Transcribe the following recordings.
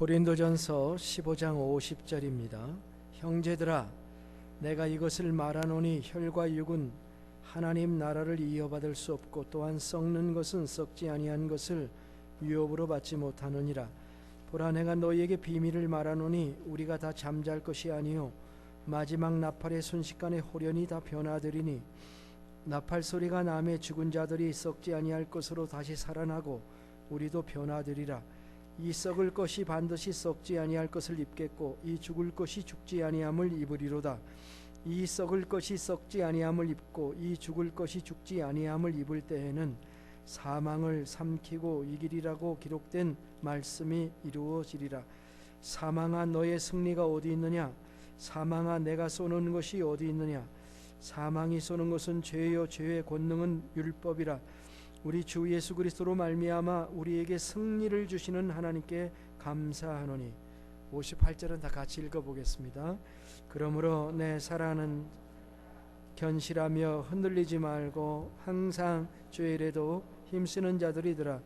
고린도전서 15장 50절입니다. 형제들아, 내가 이것을 말하노니 혈과 육은 하나님 나라를 이어받을 수 없고 또한 썩는 것은 썩지 아니한 것을 유업으로 받지 못하느니라. 보라, 내가 너희에게 비밀을 말하노니 우리가 다 잠잘 것이 아니요 마지막 나팔의 순식간에 호련히 다 변화되리니 나팔 소리가 나매 죽은 자들이 썩지 아니할 것으로 다시 살아나고 우리도 변화되리라. 이 썩을 것이 반드시 썩지 아니할 것을 입겠고 이 죽을 것이 죽지 아니함을 입으리로다. 이 썩을 것이 썩지 아니함을 입고 이 죽을 것이 죽지 아니함을 입을 때에는 사망을 삼키고 이기리라고 기록된 말씀이 이루어지리라. 사망아, 너의 승리가 어디 있느냐? 사망아, 내가 쏘는 것이 어디 있느냐? 사망이 쏘는 것은 죄요 죄의 권능은 율법이라. 우리 주 예수 그리스도로 말미암아 우리에게 승리를 주시는 하나님께 감사하노니. 58절은 다 같이 읽어보겠습니다. 그러므로 내 사랑하는 견실하며 흔들리지 말고 항상 주의 일에도 힘쓰는 자들이더라.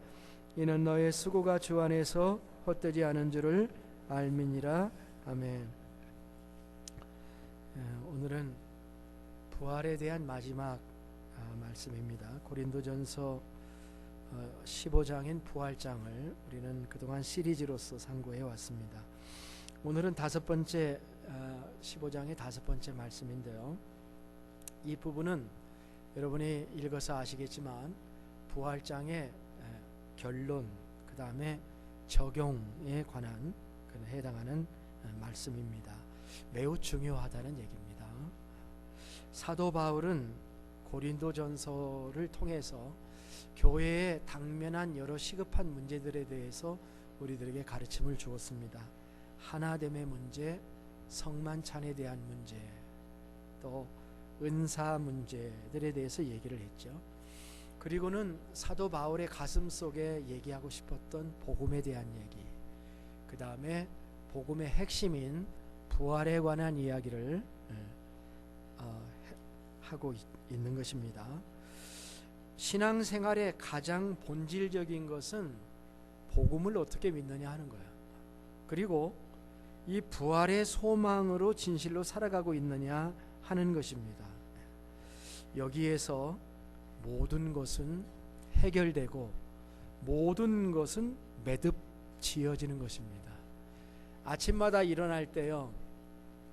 이는 너의 수고가 주 안에서 헛되지 않은 줄을 알미니라. 아멘. 오늘은 부활에 대한 마지막 말씀입니다. 고린도전서 15장인 부활장을 우리는 그동안 시리즈로서 상고해 왔습니다. 오늘은 15장의 5번째 말씀인데요. 이 부분은 여러분이 읽어서 아시겠지만 부활장의 결론, 그 다음에 적용에 관한 해당하는 말씀입니다. 매우 중요하다는 얘기입니다. 사도 바울은 고린도전서를 통해서 교회에 당면한 여러 시급한 문제들에 대해서 우리들에게 가르침을 주었습니다. 하나됨의 문제, 성만찬에 대한 문제, 또 은사 문제들에 대해서 얘기를 했죠. 그리고는 사도 바울의 가슴 속에 얘기하고 싶었던 복음에 대한 얘기, 그 다음에 복음의 핵심인 부활에 관한 이야기를 하고 있는 것입니다. 신앙생활의 가장 본질적인 것은 복음을 어떻게 믿느냐 하는 거예요. 그리고 이 부활의 소망으로 진실로 살아가고 있느냐 하는 것입니다. 여기에서 모든 것은 해결되고 모든 것은 매듭 지어지는 것입니다. 아침마다 일어날 때요,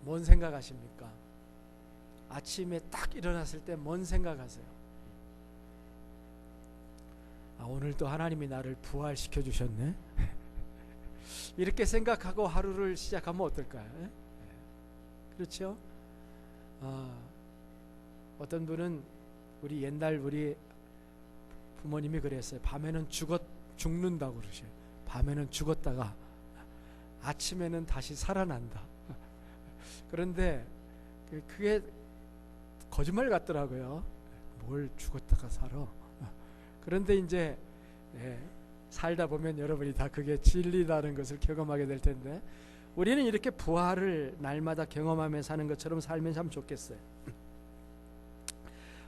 뭔 생각하십니까? 아침에 딱 일어났을 때 뭔 생각하세요? 오늘 또 하나님이 나를 부활시켜 주셨네. 이렇게 생각하고 하루를 시작하면 어떨까요? 그렇죠? 어떤 분은 우리 부모님이 그랬어요. 밤에는 죽는다고 그러셔요. 밤에는 죽었다가 아침에는 다시 살아난다. 그런데 그게 거짓말 같더라고요. 뭘 죽었다가 살아. 그런데 이제 살다 보면 여러분이 다 그게 진리라는 것을 경험하게 될 텐데, 우리는 이렇게 부활을 날마다 경험하며 사는 것처럼 살면 참 좋겠어요.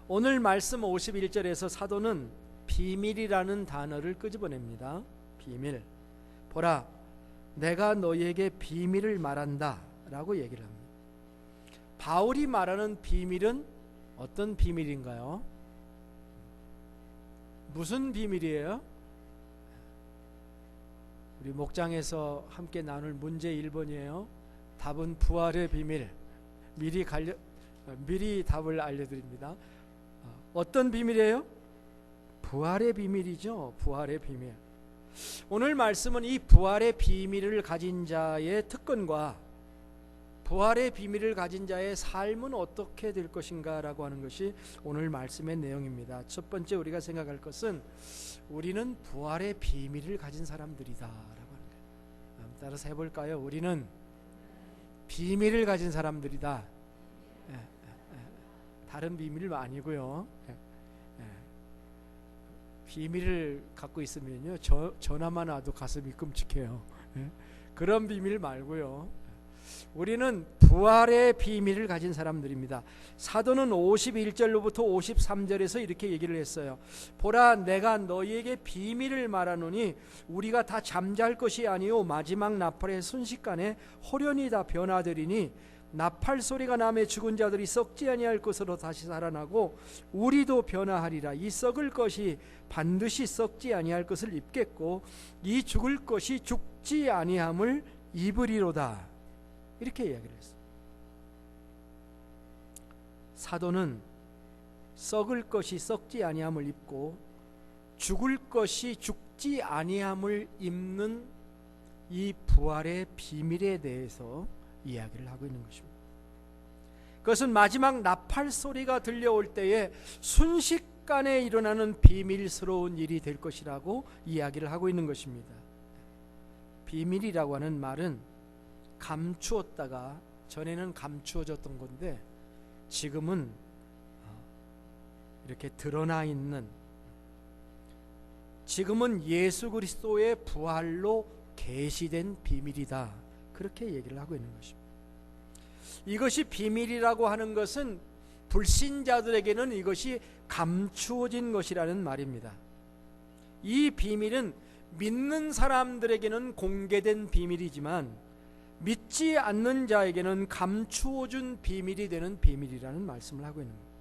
오늘 말씀 51절에서 사도는 비밀이라는 단어를 끄집어냅니다. 비밀. 보라, 내가 너희에게 비밀을 말한다 라고 얘기를 합니다. 바울이 말하는 비밀은 어떤 비밀인가요? 무슨 비밀이에요? 우리 목장에서 함께 나눌 문제 1번이에요. 답은 부활의 비밀. 미리 답을 알려드립니다. 어떤 비밀이에요? 부활의 비밀이죠. 부활의 비밀. 오늘 말씀은 이 부활의 비밀을 가진 자의 특권과 부활의 비밀을 가진 자의 삶은 어떻게 될 것인가 라고 하는 것이 오늘 말씀의 내용입니다. 첫 번째 우리가 생각할 것은 우리는 부활의 비밀을 가진 사람들이다 라고 하는 거예요. 따라서 해볼까요? 우리는 비밀을 가진 사람들이다. 다른 비밀 아니고요. 비밀을 갖고 있으면요, 전화만 와도 가슴이 끔찍해요. 그런 비밀 말고요. 우리는 부활의 비밀을 가진 사람들입니다. 사도는 51절로부터 53절에서 이렇게 얘기를 했어요. 보라, 내가 너희에게 비밀을 말하노니 우리가 다 잠잘 것이 아니요 마지막 나팔의 순식간에 호련히 다 변화되리니 나팔 소리가 나매 죽은 자들이 썩지 아니할 것으로 다시 살아나고 우리도 변화하리라. 이 썩을 것이 반드시 썩지 아니할 것을 입겠고 이 죽을 것이 죽지 아니함을 입으리로다. 이렇게 이야기를 했어요. 사도는 썩을 것이 썩지 아니함을 입고 죽을 것이 죽지 아니함을 입는 이 부활의 비밀에 대해서 이야기를 하고 있는 것입니다. 그것은 마지막 나팔 소리가 들려올 때에 순식간에 일어나는 비밀스러운 일이 될 것이라고 이야기를 하고 있는 것입니다. 비밀이라고 하는 말은 감추었다가 전에는 감추어졌던 건데 지금은 이렇게 드러나 있는, 지금은 예수 그리스도의 부활로 계시된 비밀이다. 그렇게 얘기를 하고 있는 것입니다. 이것이 비밀이라고 하는 것은 불신자들에게는 이것이 감추어진 것이라는 말입니다. 이 비밀은 믿는 사람들에게는 공개된 비밀이지만 믿지 않는 자에게는 감추어준 비밀이 되는 비밀이라는 말씀을 하고 있는 겁니다.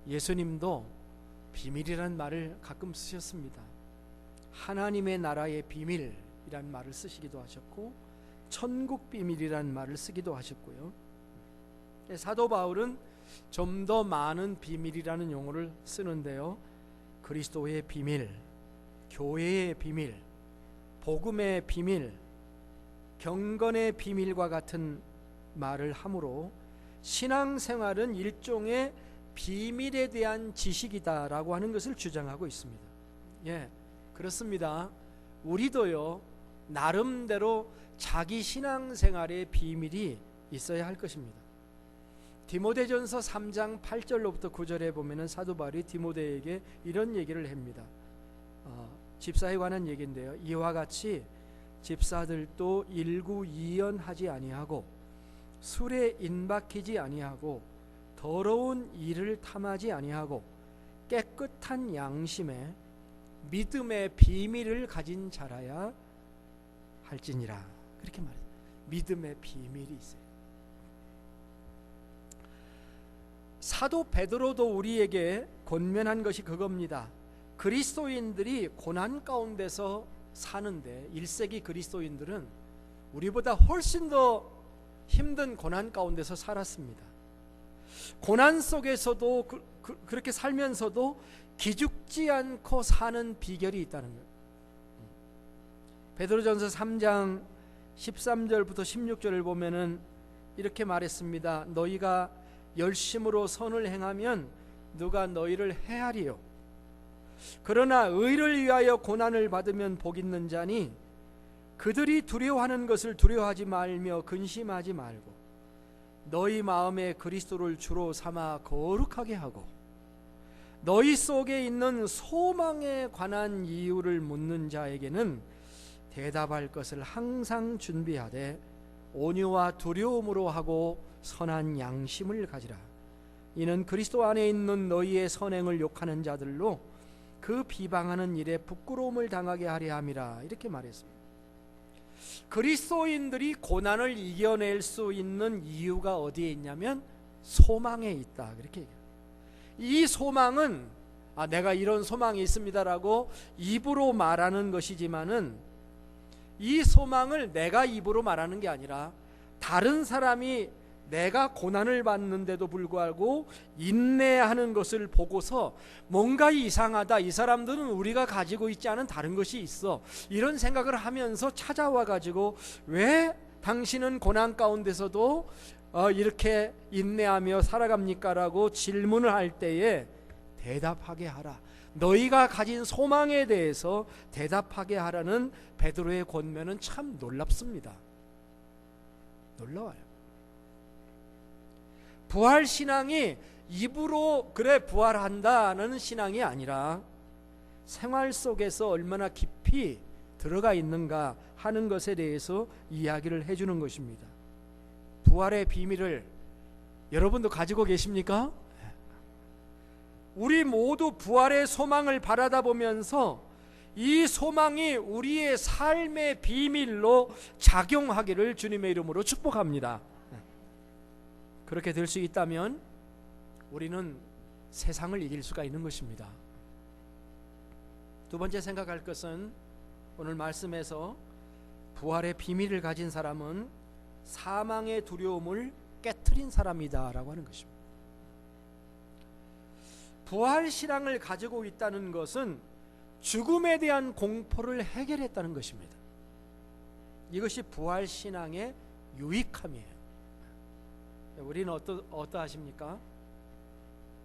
예수님도 비밀이라는 말을 가끔 쓰셨습니다. 하나님의 나라의 비밀이라는 말을 쓰시기도 하셨고 천국 비밀이라는 말을 쓰기도 하셨고요. 사도 바울은 좀 더 많은 비밀이라는 용어를 쓰는데요. 그리스도의 비밀, 교회의 비밀, 복음의 비밀, 경건의 비밀과 같은 말을 하므로 신앙생활은 일종의 비밀에 대한 지식이다라고 하는 것을 주장하고 있습니다. 예, 그렇습니다. 우리도요, 나름대로 자기 신앙생활의 비밀이 있어야 할 것입니다. 디모데전서 3장 8절로부터 9절에 보면은 사도 바울이 디모데에게 이런 얘기를 합니다. 집사에 관한 얘기인데요. 이와 같이 집사들도 일구이연하지 아니하고 술에 인박히지 아니하고 더러운 일을 탐하지 아니하고 깨끗한 양심에 믿음의 비밀을 가진 자라야 할지니라. 그렇게 말해요. 믿음의 비밀이 있어요. 사도 베드로도 우리에게 권면한 것이 그겁니다. 그리스도인들이 고난 가운데서 사는데 1세기 그리스도인들은 우리보다 훨씬 더 힘든 고난 가운데서 살았습니다. 고난 속에서도 그렇게 살면서도 기죽지 않고 사는 비결이 있다는 거예요. 베드로전서 3장 13절부터 16절을 보면은 이렇게 말했습니다. 너희가 열심으로 선을 행하면 누가 너희를 해하리요. 그러나 의를 위하여 고난을 받으면 복 있는 자니 그들이 두려워하는 것을 두려워하지 말며 근심하지 말고 너희 마음에 그리스도를 주로 삼아 거룩하게 하고 너희 속에 있는 소망에 관한 이유를 묻는 자에게는 대답할 것을 항상 준비하되 온유와 두려움으로 하고 선한 양심을 가지라. 이는 그리스도 안에 있는 너희의 선행을 욕하는 자들로 그 비방하는 일에 부끄러움을 당하게 하려 함이라. 이렇게 말했습니다. 그리스도인들이 고난을 이겨낼 수 있는 이유가 어디에 있냐면 소망에 있다. 그렇게 얘기해요. 이 소망은 내가 이런 소망이 있습니다라고 입으로 말하는 것이지만은 이 소망을 내가 입으로 말하는 게 아니라 다른 사람이 내가 고난을 받는데도 불구하고 인내하는 것을 보고서 뭔가 이상하다, 이 사람들은 우리가 가지고 있지 않은 다른 것이 있어, 이런 생각을 하면서 찾아와 가지고 왜 당신은 고난 가운데서도 이렇게 인내하며 살아갑니까? 라고 질문을 할 때에 대답하게 하라. 너희가 가진 소망에 대해서 대답하게 하라는 베드로의 권면은 참 놀랍습니다. 놀라워요. 부활신앙이 입으로 그래 부활한다는 신앙이 아니라 생활 속에서 얼마나 깊이 들어가 있는가 하는 것에 대해서 이야기를 해주는 것입니다. 부활의 비밀을 여러분도 가지고 계십니까? 우리 모두 부활의 소망을 바라다 보면서 이 소망이 우리의 삶의 비밀로 작용하기를 주님의 이름으로 축복합니다. 그렇게 될 수 있다면 우리는 세상을 이길 수가 있는 것입니다. 두 번째 생각할 것은 오늘 말씀에서 부활의 비밀을 가진 사람은 사망의 두려움을 깨트린 사람이다 라고 하는 것입니다. 부활 신앙을 가지고 있다는 것은 죽음에 대한 공포를 해결했다는 것입니다. 이것이 부활 신앙의 유익함이에요. 우리는 어떠하십니까?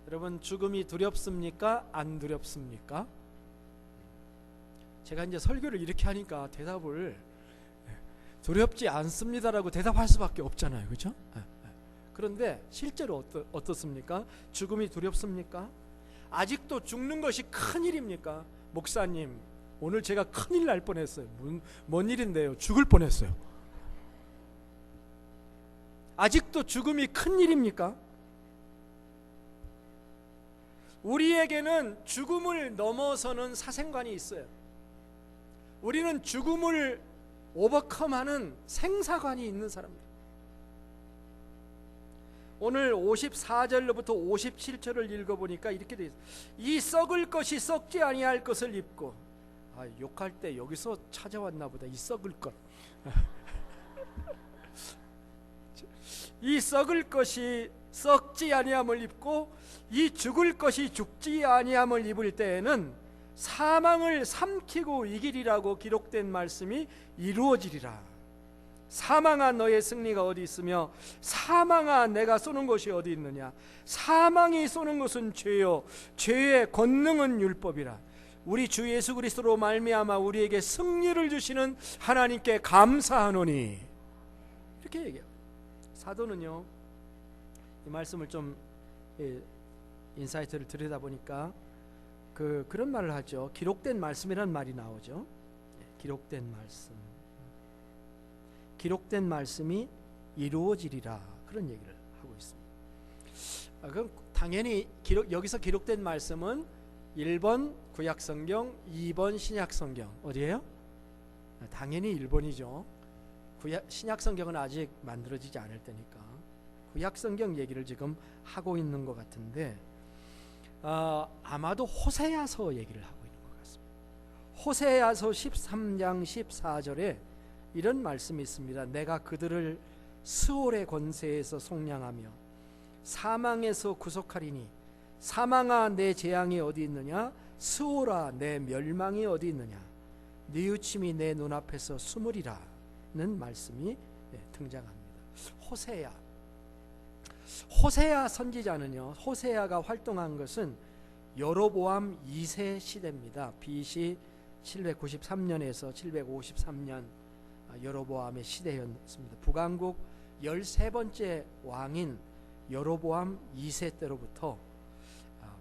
여러분, 죽음이 두렵습니까? 안 두렵습니까? 제가 이제 설교를 이렇게 하니까 대답을 두렵지 않습니다라고 대답할 수밖에 없잖아요, 그렇죠? 그런데 실제로 어떻습니까? 죽음이 두렵습니까? 아직도 죽는 것이 큰일입니까? 목사님, 오늘 제가 큰일 날 뻔했어요. 뭔 일인데요? 죽을 뻔했어요. 아직도 죽음이 큰일입니까? 우리에게는 죽음을 넘어서는 사생관이 있어요. 우리는 죽음을 오버컴하는 생사관이 있는 사람들. 오늘 54절로부터 57절을 읽어보니까 이렇게 되어 있어요. 이 썩을 것이 썩지 아니할 것을 입고, 욕할 때 여기서 찾아왔나 보다. 이 썩을 것. 이 썩을 것이 썩지 아니함을 입고 이 죽을 것이 죽지 아니함을 입을 때에는 사망을 삼키고 이기리라고 기록된 말씀이 이루어지리라. 사망아, 너의 승리가 어디 있으며 사망아, 내가 쏘는 것이 어디 있느냐. 사망이 쏘는 것은 죄요, 죄의 권능은 율법이라. 우리 주 예수 그리스도로 말미암아 우리에게 승리를 주시는 하나님께 감사하노니. 이렇게 얘기해요. 사도는요, 이 말씀을 좀 인사이트를 들여다보니까 그런 말을 하죠. 기록된 말씀이라는 말이 나오죠. 기록된 말씀, 기록된 말씀이 이루어지리라, 그런 얘기를 하고 있습니다. 그럼 당연히 여기서 기록된 말씀은 1번 구약성경, 2번 신약성경. 어디예요? 당연히 1번이죠. 신약성경은 아직 만들어지지 않을 때니까 구약성경 얘기를 지금 하고 있는 것 같은데, 아마도 호세아서 얘기를 하고 있는 것 같습니다. 호세아서 13장 14절에 이런 말씀이 있습니다. 내가 그들을 스올의 권세에서 속량하며 사망에서 구속하리니 사망아, 내 재앙이 어디 있느냐. 스올아, 내 멸망이 어디 있느냐. 뉘우침이 내 눈앞에서 숨으리라 는 말씀이 등장합니다. 호세아 선지자는요, 호세아가 활동한 것은 여로보암 2세 시대입니다. BC 793년에서 753년 여로보암의 시대였습니다. 북왕국 13번째 왕인 여로보암 2세 때로부터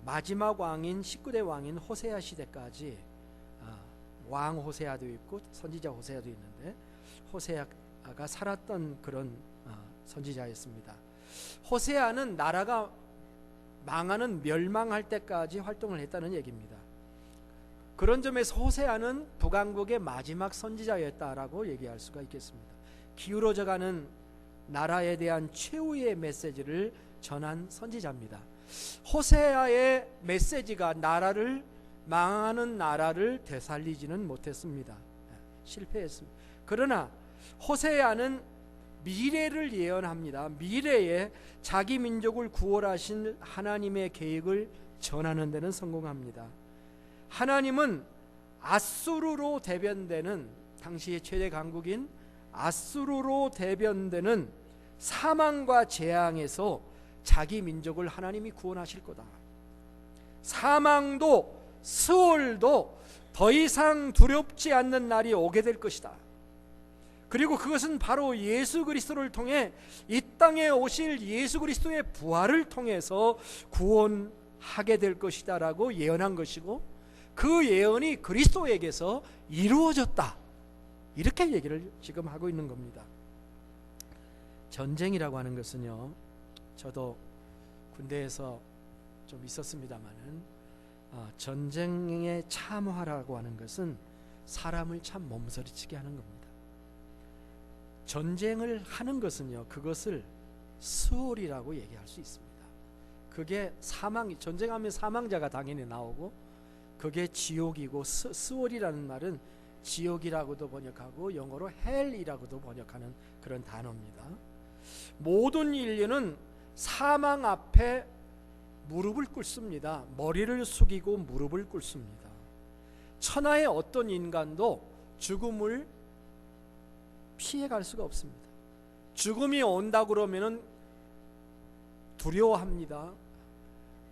마지막 왕인 19대 왕인 호세아 시대까지 왕 호세아도 있고 선지자 호세아도 있는데, 호세아가 살았던 그런 선지자였습니다. 호세아는 나라가 망하는, 멸망할 때까지 활동을 했다는 얘기입니다. 그런 점에서 호세아는 북왕국의 마지막 선지자였다라고 얘기할 수가 있겠습니다. 기울어져가는 나라에 대한 최후의 메시지를 전한 선지자입니다. 호세아의 메시지가 망하는 나라를 되살리지는 못했습니다. 실패했습니다. 그러나 호세아는 미래를 예언합니다. 미래에 자기 민족을 구원하신 하나님의 계획을 전하는 데는 성공합니다. 하나님은 아수르로 대변되는, 당시의 최대 강국인 아수르로 대변되는 사망과 재앙에서 자기 민족을 하나님이 구원하실 거다. 사망도 스올도 더 이상 두렵지 않는 날이 오게 될 것이다. 그리고 그것은 바로 예수 그리스도를 통해 이 땅에 오실 예수 그리스도의 부활을 통해서 구원하게 될 것이다 라고 예언한 것이고, 그 예언이 그리스도에게서 이루어졌다, 이렇게 얘기를 지금 하고 있는 겁니다. 전쟁이라고 하는 것은요, 저도 군대에서 좀 있었습니다마는 전쟁의 참화라고 하는 것은 사람을 참 몸서리치게 하는 겁니다. 전쟁을 하는 것은요, 그것을 수월이라고 얘기할 수 있습니다. 그게 전쟁하면 사망자가 당연히 나오고, 그게 지옥이고, 수월이라는 말은 지옥이라고도 번역하고 영어로 헬이라고도 번역하는 그런 단어입니다. 모든 인류는 사망 앞에 무릎을 꿇습니다. 머리를 숙이고 무릎을 꿇습니다. 천하의 어떤 인간도 죽음을 피해갈 수가 없습니다. 죽음이 온다 그러면은 두려워합니다.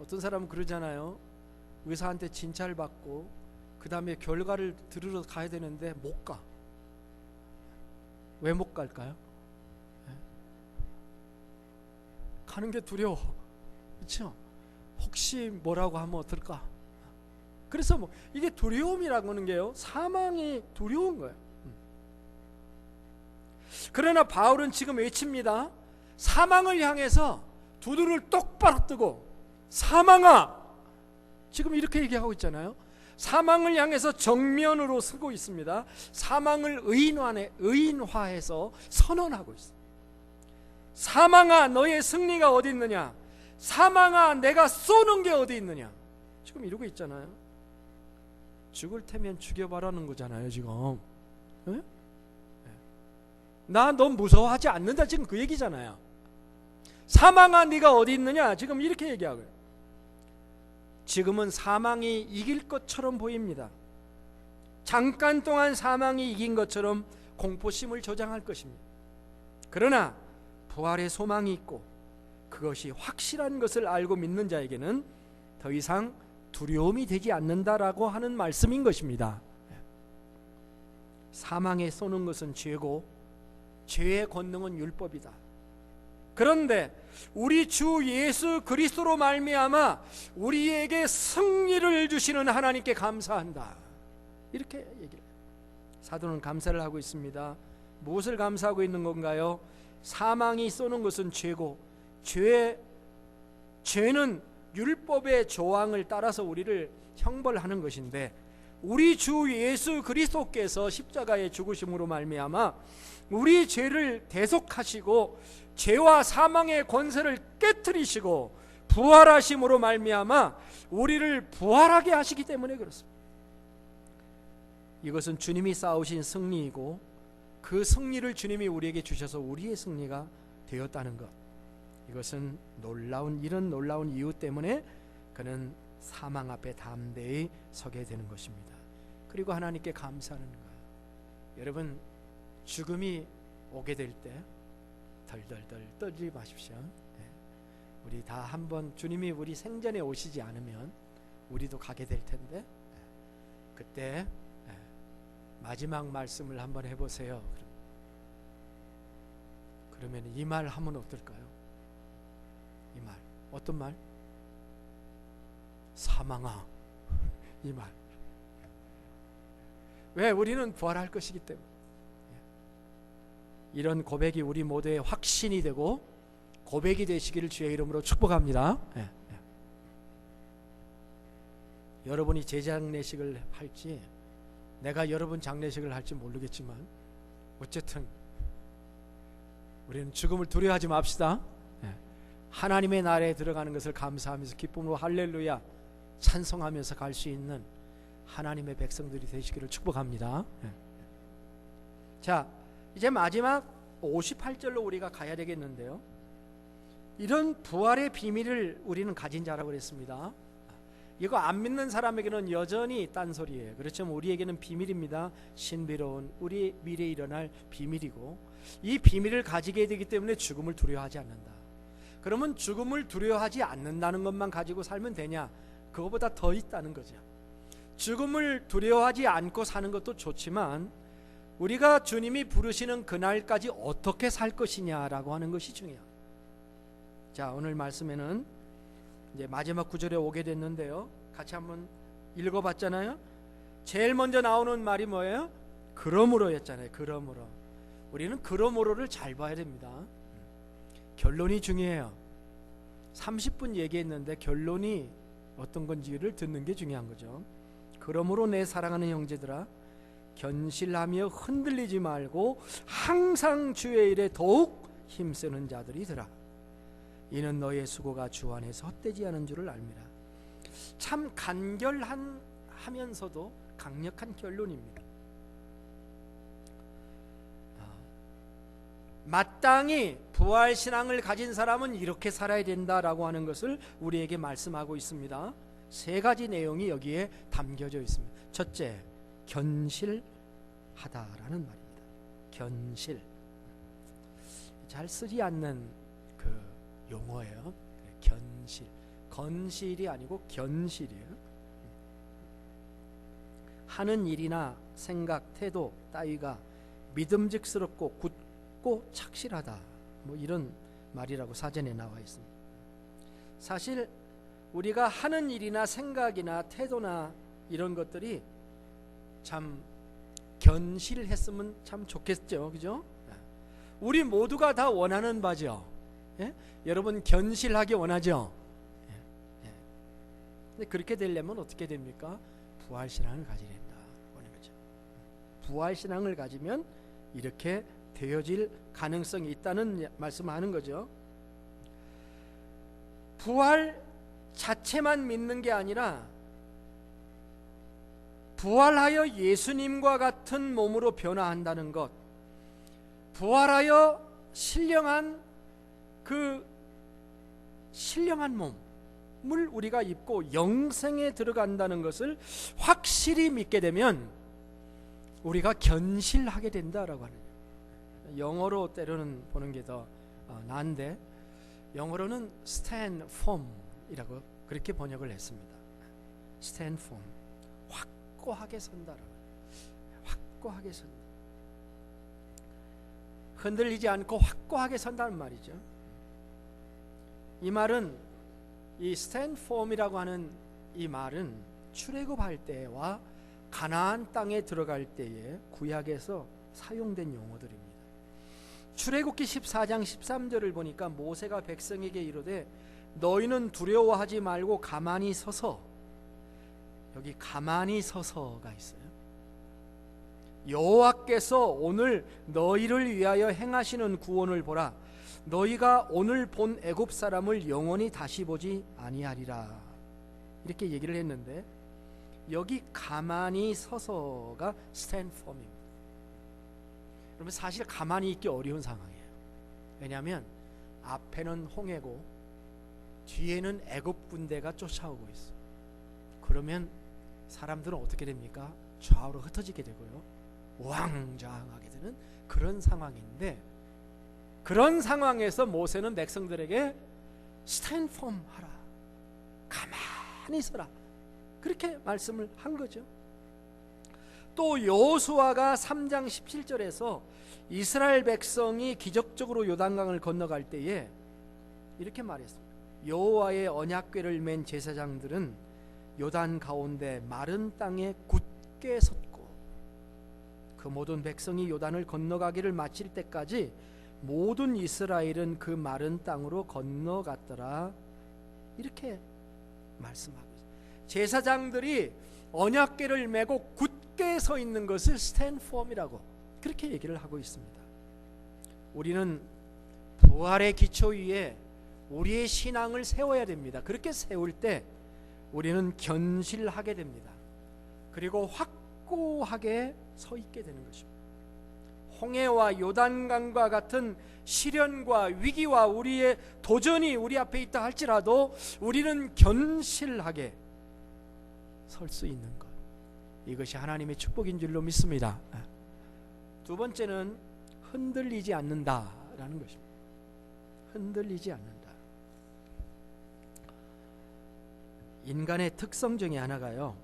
어떤 사람은 그러잖아요. 의사한테 진찰 받고 그 다음에 결과를 들으러 가야 되는데 못 가. 왜 못 갈까요? 가는 게 두려워. 그렇죠? 혹시 뭐라고 하면 어떨까? 그래서 이게 두려움이라고 하는 게요, 사망이 두려운 거예요. 그러나 바울은 지금 외칩니다. 사망을 향해서 두 눈을 똑바로 뜨고, 사망아, 지금 이렇게 얘기하고 있잖아요. 사망을 향해서 정면으로 서고 있습니다. 사망을 의인화해서 선언하고 있습니다. 사망아, 너의 승리가 어디 있느냐? 사망아, 내가 쏘는 게 어디 있느냐? 지금 이러고 있잖아요. 죽을 테면 죽여봐라는 거잖아요, 지금. 네? 나 너 무서워하지 않는다, 지금 그 얘기잖아요. 사망아, 네가 어디 있느냐? 지금 이렇게 얘기하고요. 지금은 사망이 이길 것처럼 보입니다. 잠깐 동안 사망이 이긴 것처럼 공포심을 조장할 것입니다. 그러나 부활의 소망이 있고 그것이 확실한 것을 알고 믿는 자에게는 더 이상 두려움이 되지 않는다라고 하는 말씀인 것입니다. 사망에 쏘는 것은 죄고 죄의 권능은 율법이다. 그런데 우리 주 예수 그리스도로 말미암아 우리에게 승리를 주시는 하나님께 감사한다. 이렇게 얘기를 해요. 사도는 감사를 하고 있습니다. 무엇을 감사하고 있는 건가요? 사망이 쏘는 것은 죄고, 죄는 율법의 조항을 따라서 우리를 형벌하는 것인데, 우리 주 예수 그리스도께서 십자가의 죽으심으로 말미암아 우리 죄를 대속하시고 죄와 사망의 권세를 깨뜨리시고 부활하심으로 말미암아 우리를 부활하게 하시기 때문에 그렇습니다. 이것은 주님이 쌓으신 승리이고 그 승리를 주님이 우리에게 주셔서 우리의 승리가 되었다는 것, 이것은 이런 놀라운 이유 때문에 그는 사망 앞에 담대히 서게 되는 것입니다. 그리고 하나님께 감사하는 거예요. 여러분, 죽음이 오게 될 때 덜덜덜 떨지 마십시오. 우리 다 한번 주님이 우리 생전에 오시지 않으면 우리도 가게 될 텐데, 그때 마지막 말씀을 한번 해보세요. 그러면 이 말 하면 어떨까요? 이 말, 어떤 말? 사망아, 이 말. 왜? 우리는 부활할 것이기 때문에. 이런 고백이 우리 모두의 확신이 되고 고백이 되시기를 주의 이름으로 축복합니다. 여러분이 제 장례식을 할지 내가 여러분 장례식을 할지 모르겠지만 어쨌든 우리는 죽음을 두려워하지 맙시다. 하나님의 나라에 들어가는 것을 감사하면서 기쁨으로 할렐루야 찬송하면서 갈 수 있는 하나님의 백성들이 되시기를 축복합니다. 자, 이제 마지막 58절로 우리가 가야 되겠는데요, 이런 부활의 비밀을 우리는 가진 자라고 그랬습니다. 이거 안 믿는 사람에게는 여전히 딴소리예요. 그렇지만 우리에게는 비밀입니다. 신비로운 우리 미래에 일어날 비밀이고, 이 비밀을 가지게 되기 때문에 죽음을 두려워하지 않는다. 그러면 죽음을 두려워하지 않는다는 것만 가지고 살면 되냐? 그거보다 더 있다는 거죠. 죽음을 두려워하지 않고 사는 것도 좋지만 우리가 주님이 부르시는 그날까지 어떻게 살 것이냐라고 하는 것이 중요합니다. 자, 오늘 말씀에는 이제 마지막 구절에 오게 됐는데요, 같이 한번 읽어봤잖아요. 제일 먼저 나오는 말이 뭐예요? 그러므로였잖아요. 그러므로. 우리는 그러므로를 잘 봐야 됩니다. 결론이 중요해요. 30분 얘기했는데 결론이 어떤 건지를 듣는 게 중요한 거죠. 그러므로 내 사랑하는 형제들아, 견실하며 흔들리지 말고 항상 주의 일에 더욱 힘쓰는 자들이더라. 이는 너의 수고가 주 안에서 헛되지 않은 줄을 알미라. 참 간결하면서도 강력한 결론입니다. 마땅히 부활신앙을 가진 사람은 이렇게 살아야 된다라고 하는 것을 우리에게 말씀하고 있습니다. 세 가지 내용이 여기에 담겨져 있습니다. 첫째, 견실하다라는 말입니다. 견실. 잘 쓰지 않는 그 용어예요. 견실. 건실이 아니고 견실이에요. 하는 일이나 생각, 태도 따위가 믿음직스럽고 굳고 착실하다, 뭐 이런 말이라고 사전에 나와 있습니다. 사실 우리가 하는 일이나 생각이나 태도나 이런 것들이 참 견실했으면 참 좋겠죠, 그죠? 우리 모두가 다 원하는 바죠. 예? 여러분 견실하게 원하죠? 예. 근데 그렇게 되려면 어떻게 됩니까? 부활신앙을 가져야 된다 하는 거죠. 부활신앙을 가지면 이렇게 되어질 가능성이 있다는 말씀하는 거죠. 부활 자체만 믿는 게 아니라 부활하여 예수님과 같은 몸으로 변화한다는 것, 부활하여 신령한 몸을 우리가 입고 영생에 들어간다는 것을 확실히 믿게 되면 우리가 견실하게 된다라고 하는 거예요. 영어로 때로는 보는 게 더 나은데 영어로는 stand firm이라고 그렇게 번역을 했습니다. stand firm, 확고하게 선다라고. 확고하게 선다. 흔들리지 않고 확고하게 선다는 말이죠. 이 말은, 이 stand firm이라고 하는 이 말은 출애굽할 때와 가나안 땅에 들어갈 때에 구약에서 사용된 용어들입니다. 출애굽기 14장 13절을 보니까 모세가 백성에게 이르되 너희는 두려워하지 말고 가만히 서서, 여기 가만히 서서가 있어요. 여호와께서 오늘 너희를 위하여 행하시는 구원을 보라. 너희가 오늘 본 애굽 사람을 영원히 다시 보지 아니하리라. 이렇게 얘기를 했는데 여기 가만히 서서가 stand firm입니다. 여러분 사실 가만히 있기 어려운 상황이에요. 왜냐하면 앞에는 홍해고 뒤에는 애굽 군대가 쫓아오고 있어. 그러면 사람들은 어떻게 됩니까? 좌우로 흩어지게 되고요, 우왕좌왕하게 되는 그런 상황인데, 그런 상황에서 모세는 백성들에게 stand firm 하라, 가만히 서라, 그렇게 말씀을 한 거죠. 또 여호수아가 3장 17절에서 이스라엘 백성이 기적적으로 요단강을 건너갈 때에 이렇게 말했습니다. 여호와의 언약궤를 맨 제사장들은 요단 가운데 마른 땅에 굳게 섰고 그 모든 백성이 요단을 건너가기를 마칠 때까지 모든 이스라엘은 그 마른 땅으로 건너갔더라. 이렇게 말씀하고 있습니다. 제사장들이 언약궤를 메고 굳게 서 있는 것을 stand firm이라고 그렇게 얘기를 하고 있습니다. 우리는 부활의 기초 위에 우리의 신앙을 세워야 됩니다. 그렇게 세울 때 우리는 견실하게 됩니다. 그리고 확고하게 서 있게 되는 것입니다. 홍해와 요단강과 같은 시련과 위기와 우리의 도전이 우리 앞에 있다 할지라도 우리는 견실하게 설 수 있는 것, 이것이 하나님의 축복인 줄로 믿습니다. 두 번째는 흔들리지 않는다라는 것입니다. 흔들리지 않는다. 인간의 특성 중에 하나가요,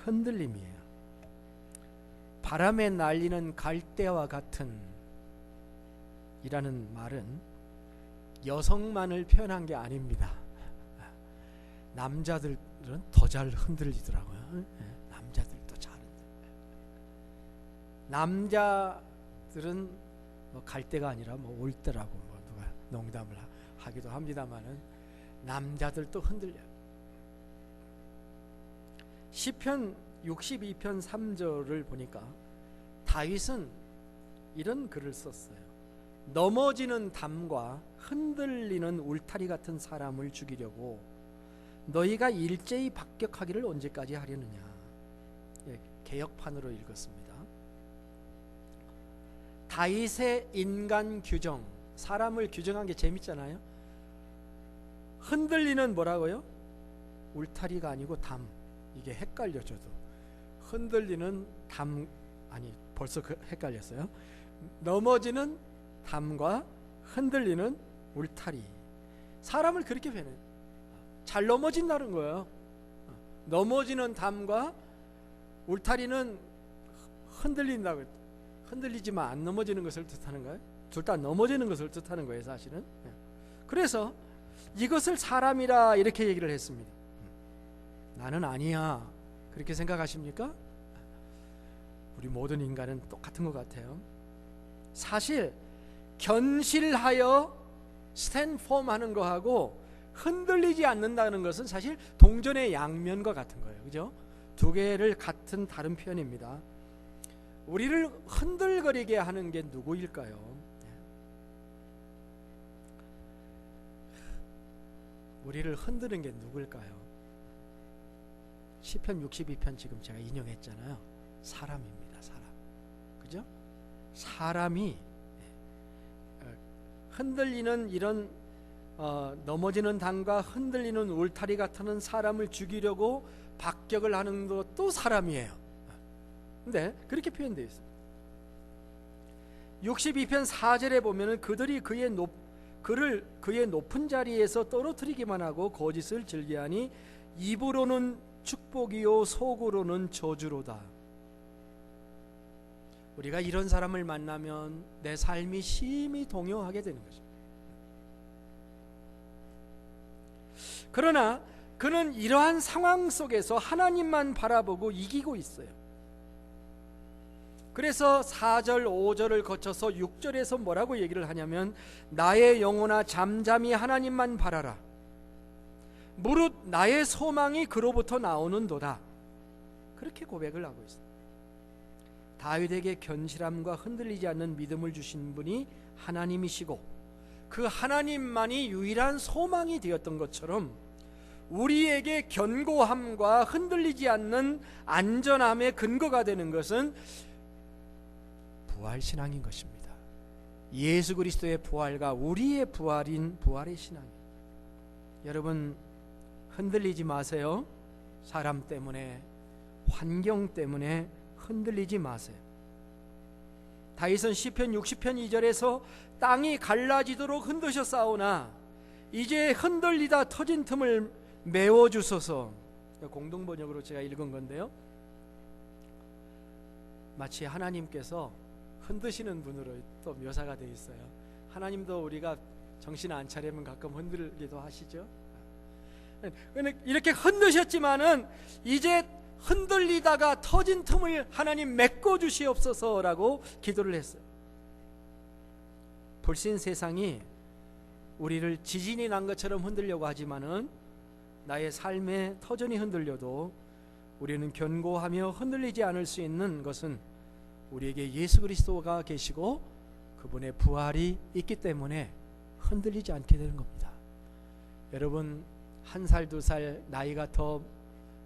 흔들림이에요. 바람에 날리는 갈대와 같은 이라는 말은 여성만을 표현한 게 아닙니다. 남자들은 더 잘 흔들리더라고요. 남자들도 잘 흔들려요. 남자들은 뭐 갈 때가 아니라 뭐 올 때라고 뭐 누가 농담을 하기도 합니다만은 남자들도 흔들려요. 시편 62편 3절을 보니까 다윗은 이런 글을 썼어요. 넘어지는 담과 흔들리는 울타리 같은 사람을 죽이려고 너희가 일제히 박격하기를 언제까지 하려느냐. 개역판으로 읽었습니다. 다윗의 인간 규정, 사람을 규정한 게 재밌잖아요. 흔들리는 뭐라고요? 울타리가 아니고 담. 이게 헷갈려. 저도 흔들리는 담, 아니 벌써 헷갈렸어요. 넘어지는 담과 흔들리는 울타리. 사람을 그렇게 표현해요. 잘 넘어진다는 거예요. 넘어지는 담과 울타리는 흔들린다고. 흔들리지만 안 넘어지는 것을 뜻하는 거예요. 둘 다 넘어지는 것을 뜻하는 거예요, 사실은. 그래서 이것을 사람이라 이렇게 얘기를 했습니다. 나는 아니야. 그렇게 생각하십니까? 우리 모든 인간은 똑같은 것 같아요. 사실 견실하여 스탠폼 하는 거하고 흔들리지 않는다는 것은 사실 동전의 양면과 같은 거예요. 그죠? 두 개를 같은 다른 표현입니다. 우리를 흔들거리게 하는 게 누구일까요? 우리를 흔드는 게 누구일까요? 시편 62편 지금 제가 인용했잖아요. 사람입니다. 사람. 그죠? 사람이 흔들리는 이런 넘어지는 담과 흔들리는 울타리 같은 사람을 죽이려고 박격을 하는 것도 사람이에요. 근데 그렇게 표현되어 있습니다. 62편 4절에 보면은 그들이 그의 높은 자리에서 떨어뜨리기만 하고 거짓을 즐겨하니 입으로는 축복이요 속으로는 저주로다. 우리가 이런 사람을 만나면 내 삶이 심히 동요하게 되는 것입니다. 그러나 그는 이러한 상황 속에서 하나님만 바라보고 이기고 있어요. 그래서 4절 5절을 거쳐서 6절에서 뭐라고 얘기를 하냐면 나의 영혼아 잠잠히 하나님만 바라라. 무릇 나의 소망이 그로부터 나오는도다. 그렇게 고백을 하고 있습니다. 다윗에게 견실함과 흔들리지 않는 믿음을 주신 분이 하나님이시고 그 하나님만이 유일한 소망이 되었던 것처럼 우리에게 견고함과 흔들리지 않는 안전함의 근거가 되는 것은 부활신앙인 것입니다. 예수 그리스도의 부활과 우리의 부활인 부활의 신앙입니다. 여러분 흔들리지 마세요. 사람 때문에, 환경 때문에 흔들리지 마세요. 다윗은 시편 60편 2절에서 땅이 갈라지도록 흔드셨사오나 이제 흔들리다 터진 틈을 메워주소서. 공동번역으로 제가 읽은 건데요, 마치 하나님께서 흔드시는 분으로 또 묘사가 되어 있어요. 하나님도 우리가 정신 안 차리면 가끔 흔들기도 하시죠. 이렇게 흔드셨지만은 이제 흔들리다가 터진 틈을 하나님 메꿔 주시옵소서라고 기도를 했어요. 불신 세상이 우리를 지진이 난 것처럼 흔들려고 하지만은 나의 삶의 터전이 흔들려도 우리는 견고하며 흔들리지 않을 수 있는 것은 우리에게 예수 그리스도가 계시고 그분의 부활이 있기 때문에 흔들리지 않게 되는 겁니다. 여러분 1살 2살 나이가 더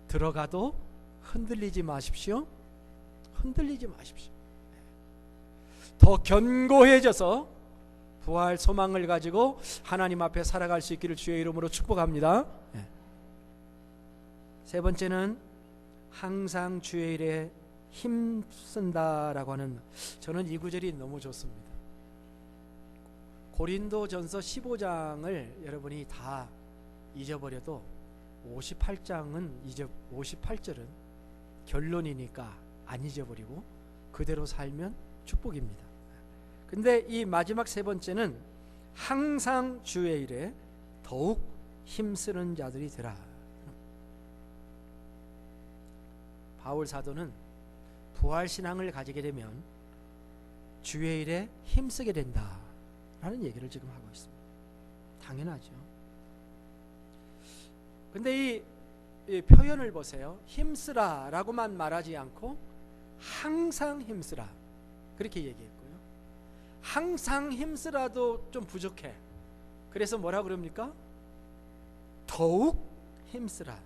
들어가도 흔들리지 마십시오. 흔들리지 마십시오. 더 견고해져서 부활 소망을 가지고 하나님 앞에 살아갈 수 있기를 주의 이름으로 축복합니다. 세 번째는 항상 주의 일에 힘쓴다라고 하는, 저는 이 구절이 너무 좋습니다. 고린도전서 15장을 여러분이 다 잊어버려도 58절은 결론이니까 안 잊어버리고 그대로 살면 축복입니다. 근데 이 마지막 세 번째는 항상 주의 일에 더욱 힘쓰는 자들이 되라. 바울 사도는 부활신앙을 가지게 되면 주의 일에 힘쓰게 된다라는 얘기를 지금 하고 있습니다. 당연하죠. 근데 이 표현을 보세요. 힘쓰라 라고만 말하지 않고 항상 힘쓰라 그렇게 얘기했고요. 항상 힘쓰라도 좀 부족해. 그래서 뭐라 그럽니까? 더욱 힘쓰라.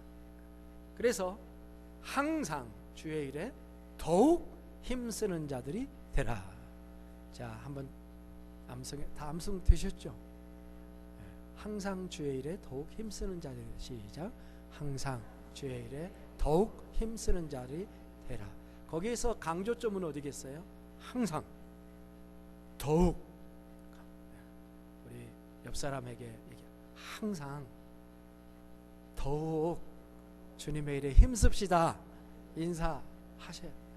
그래서 항상 주의 일에 더욱 힘쓰는 자들이 되라. 자, 한번 다 암송 되셨죠? 항상 주의 일에 더욱 힘쓰는 자들이. 시작. 항상 주의 일에 더욱 힘쓰는 자들이 되라. 거기에서 강조점은 어디겠어요? 항상, 더욱. 우리 옆 사람에게 얘기해. 항상, 더욱 주님의 일에 힘씁시다. 인사하셔야 돼요.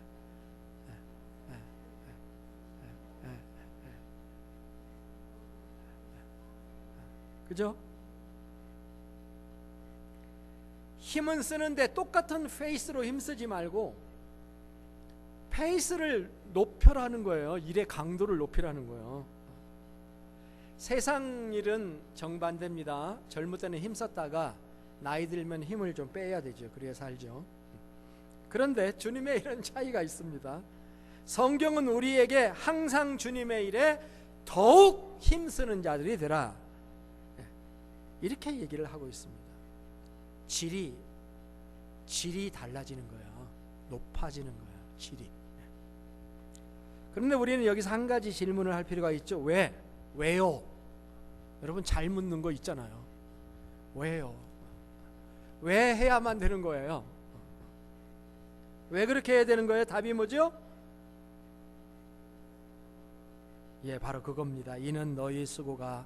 그죠? 힘은 쓰는데 똑같은 페이스로 힘쓰지 말고 페이스를 높여라는 거예요. 일의 강도를 높이라는 거예요. 세상 일은 정반대입니다. 젊을 때는 힘썼다가 나이 들면 힘을 좀 빼야 되죠. 그래야 살죠. 그런데 주님의 일은 차이가 있습니다. 성경은 우리에게 항상 주님의 일에 더욱 힘쓰는 자들이 되라 이렇게 얘기를 하고 있습니다. 질이 달라지는 거예요. 높아지는 거예요. 질이. 그런데 우리는 여기서 한 가지 질문을 할 필요가 있죠. 왜요? 여러분 잘 묻는 거 있잖아요. 왜요? 왜 해야만 되는 거예요? 왜 그렇게 해야 되는 거예요? 답이 뭐죠? 예, 바로 그겁니다. 이는 너희 수고가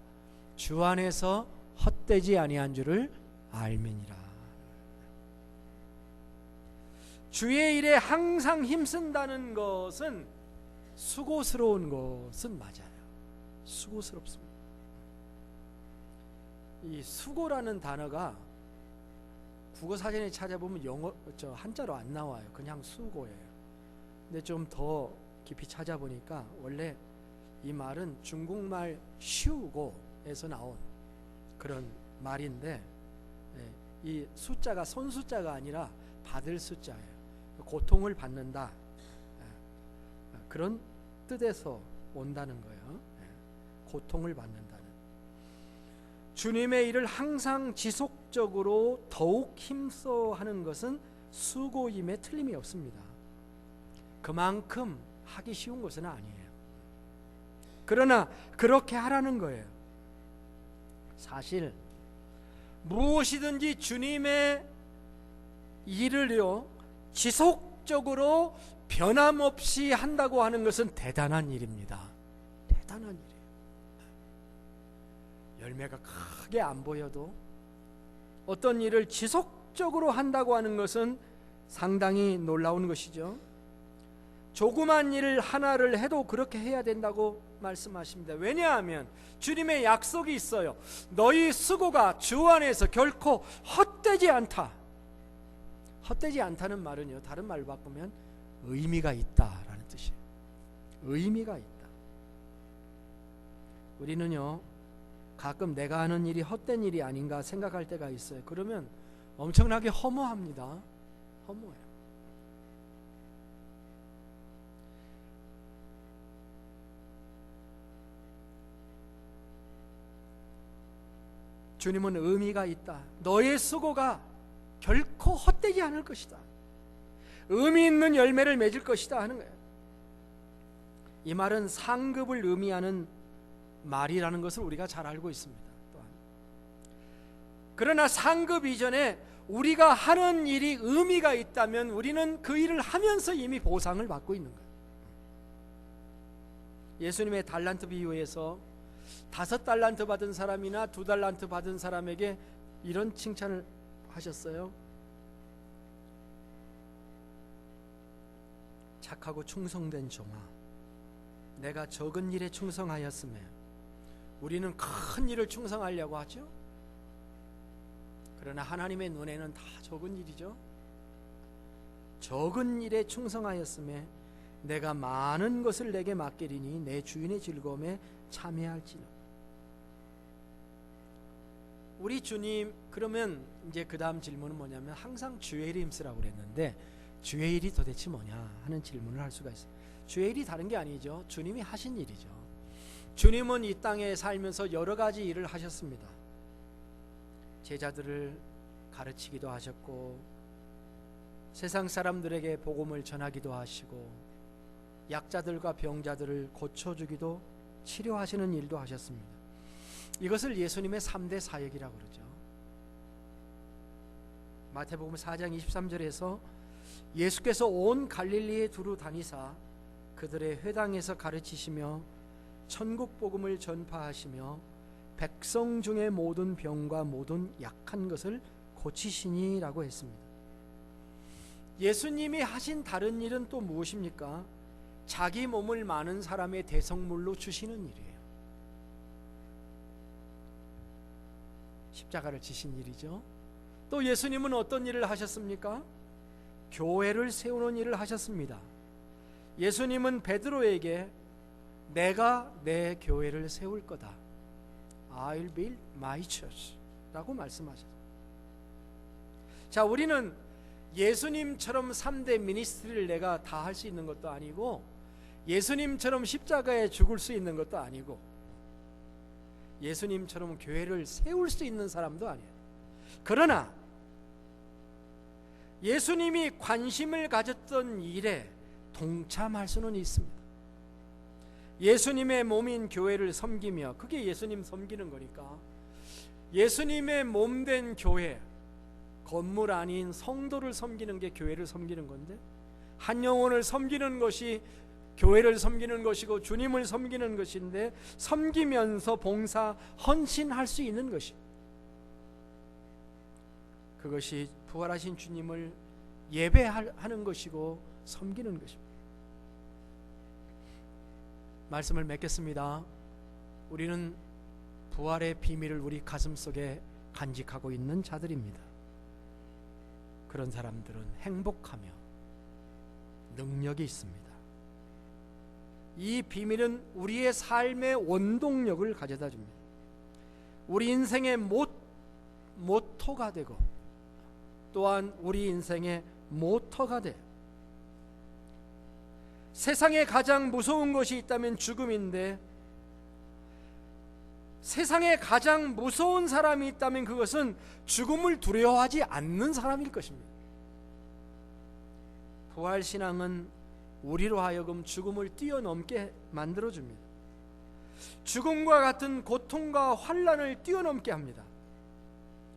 주 안에서 헛되지 아니한 줄을 알미니라. 주의 일에 항상 힘쓴다는 것은 수고스러운 것은 맞아요. 수고스럽습니다. 이 수고라는 단어가 국어사전에 찾아보면 한자로 안 나와요. 그냥 수고예요. 근데 좀 더 깊이 찾아보니까 원래 이 말은 중국말 슈고에서 나온 그런 말인데, 이 숫자가 손숫자가 아니라 받을 숫자예요. 고통을 받는다, 그런 뜻에서 온다는 거예요. 고통을 받는다는. 주님의 일을 항상 지속적으로 더욱 힘써 하는 것은 수고임에 틀림이 없습니다. 그만큼 하기 쉬운 것은 아니에요. 그러나 그렇게 하라는 거예요. 사실 무엇이든지 주님의 일을요 지속적으로 변함없이 한다고 하는 것은 대단한 일입니다. 대단한 일이에요. 열매가 크게 안 보여도 어떤 일을 지속적으로 한다고 하는 것은 상당히 놀라운 것이죠. 조그만 일 하나를 해도 그렇게 해야 된다고 말씀하십니다. 왜냐하면 주님의 약속이 있어요. 너희 수고가 주 안에서 결코 헛되지 않다. 헛되지 않다는 말은요, 다른 말로 바꾸면 의미가 있다라는 뜻이에요. 의미가 있다. 우리는요 가끔 내가 하는 일이 헛된 일이 아닌가 생각할 때가 있어요. 그러면 엄청나게 허무합니다. 허무해요. 주님은 의미가 있다. 너의 수고가 결코 헛되지 않을 것이다. 의미 있는 열매를 맺을 것이다 하는 거예요. 이 말은 상급을 의미하는 말이라는 것을 우리가 잘 알고 있습니다. 또한. 그러나 상급 이전에 우리가 하는 일이 의미가 있다면 우리는 그 일을 하면서 이미 보상을 받고 있는 거예요. 예수님의 달란트 비유에서 5달란트 받은 사람이나 2달란트 받은 사람에게 이런 칭찬을 하셨어요. 착하고 충성된 종아, 내가 적은 일에 충성하였으며. 우리는 큰 일을 충성하려고 하죠. 그러나 하나님의 눈에는 다 적은 일이죠. 적은 일에 충성하였으며 내가 많은 것을 내게 맡기리니 내 주인의 즐거움에 참여할지는. 우리 주님, 그러면 이제 그 다음 질문은 뭐냐면 항상 주의 일에 힘쓰라고 그랬는데 주의 일이 도대체 뭐냐 하는 질문을 할 수가 있어요. 주의 일이 다른 게 아니죠. 주님이 하신 일이죠. 주님은 이 땅에 살면서 여러 가지 일을 하셨습니다. 제자들을 가르치기도 하셨고, 세상 사람들에게 복음을 전하기도 하시고, 약자들과 병자들을 고쳐주기도, 치료하시는 일도 하셨습니다. 이것을 예수님의 3대 사역이라고 그러죠. 마태복음 4장 23절에서 예수께서 온 갈릴리에 두루 다니사 그들의 회당에서 가르치시며 천국 복음을 전파하시며 백성 중의 모든 병과 모든 약한 것을 고치시니라고 했습니다. 예수님이 하신 다른 일은 또 무엇입니까? 자기 몸을 많은 사람의 대성물로 주시는 일이에요. 십자가를 지신 일이죠. 또 예수님은 어떤 일을 하셨습니까? 교회를 세우는 일을 하셨습니다. 예수님은 베드로에게 내가 내 교회를 세울 거다, I'll build my church 라고 말씀하셨어요. 자, 우리는 예수님처럼 3대 미니스트리를 내가 다 할 수 있는 것도 아니고, 예수님처럼 십자가에 죽을 수 있는 것도 아니고, 예수님처럼 교회를 세울 수 있는 사람도 아니에요. 그러나 예수님이 관심을 가졌던 일에 동참할 수는 있습니다. 예수님의 몸인 교회를 섬기며, 그게 예수님 섬기는 거니까, 예수님의 몸된 교회, 건물 아닌 성도를 섬기는 게 교회를 섬기는 건데, 한 영혼을 섬기는 것이 교회를 섬기는 것이고 주님을 섬기는 것인데, 섬기면서 봉사, 헌신할 수 있는 것이, 그것이 부활하신 주님을 예배하는 것이고 섬기는 것입니다. 말씀을 맺겠습니다. 우리는 부활의 비밀을 우리 가슴속에 간직하고 있는 자들입니다. 그런 사람들은 행복하며 능력이 있습니다. 이 비밀은 우리의 삶의 원동력을 가져다 줍니다. 우리 인생의 모토가 되고, 또한 우리 인생의 모터가 돼. 세상에 가장 무서운 것이 있다면 죽음인데, 세상에 가장 무서운 사람이 있다면 그것은 죽음을 두려워하지 않는 사람일 것입니다. 부활신앙은 우리로 하여금 죽음을 뛰어넘게 만들어줍니다. 죽음과 같은 고통과 환난을 뛰어넘게 합니다.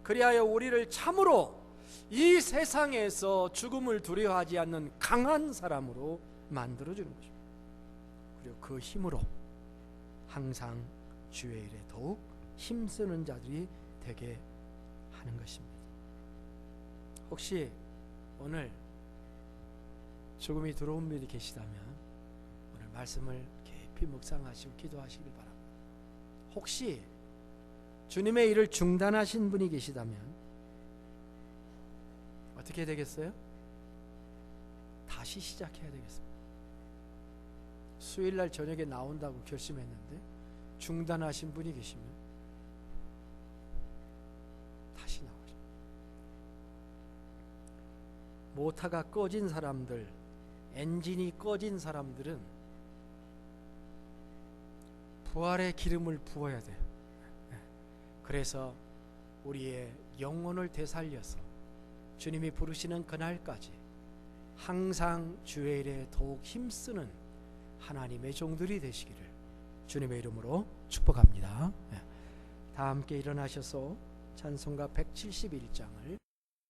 그리하여 우리를 참으로 이 세상에서 죽음을 두려워하지 않는 강한 사람으로 만들어주는 것입니다. 그리고 그 힘으로 항상 주의 일에 더욱 힘쓰는 자들이 되게 하는 것입니다. 혹시 오늘 죽음이 들어온 분이 계시다면 오늘 말씀을 깊이 묵상하시고 기도하시길 바랍니다. 혹시 주님의 일을 중단하신 분이 계시다면 어떻게 되겠어요? 다시 시작해야 되겠습니다. 수요일날 저녁에 나온다고 결심했는데 중단하신 분이 계시면 다시 나오죠. 모터가 꺼진 사람들, 엔진이 꺼진 사람들은 부활의 기름을 부어야 돼요. 그래서 우리의 영혼을 되살려서 주님이 부르시는 그날까지 항상 주의 일에 더욱 힘쓰는 하나님의 종들이 되시기를 주님의 이름으로 축복합니다. 다 함께 일어나셔서 찬송가 171장을